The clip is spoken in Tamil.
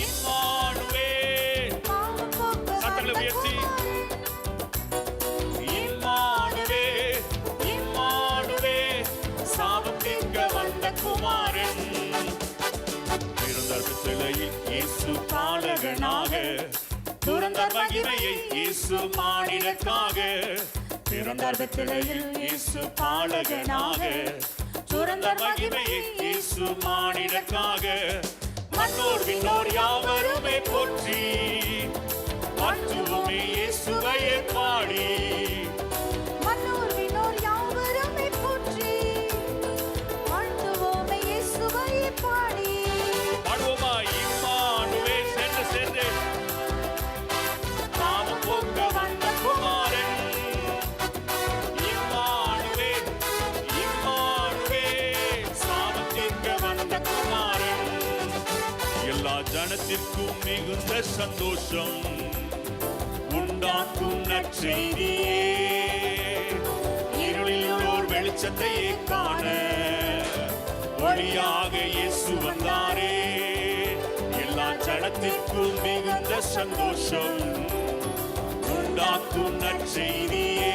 இம்மானுவே சத்தங்களை உயர்த்தி இம்மானுவே இம்மானுவே சாபம் நீங்க வந்த குமாரன் பிறந்தார் பெத்லகேமில் இயேசு பாலகனாக துறந்தார் மகிமையை இயேசு மானிடக்காக பிறந்தார் பெத்லகேமில் இயேசு பாலகனாக துறந்தார் மகிமையை இயேசு மானிடக்காக மன்னோர் விண்ணோர் யாவருமே போற்றி வாழ்த்துவோமே இயேசுவையே பாடி மன்னோர் விண்ணோர் யாவருமே போற்றி வாழ்த்துவோமே இயேசுவையே பாடி பாடுவோமா இம்மானுவே சென்று சென்று பாவம் போக்க வந்த குமாரன் இம்மானுவே இம்மானுவே சாபம் தீர்க்க வந்த குமாரன் எல்லா ஜனத்திற்கும் மிகுந்த சந்தோஷம் உண்டாக்கும் நற்செய்தியே இருளில் ஓர் வெளிச்சத்தை காண ஒளியாக இயேசு வந்தாரே எல்லா ஜனத்திற்கும் மிகுந்த சந்தோஷம் உண்டாக்கும் நற்செய்தியே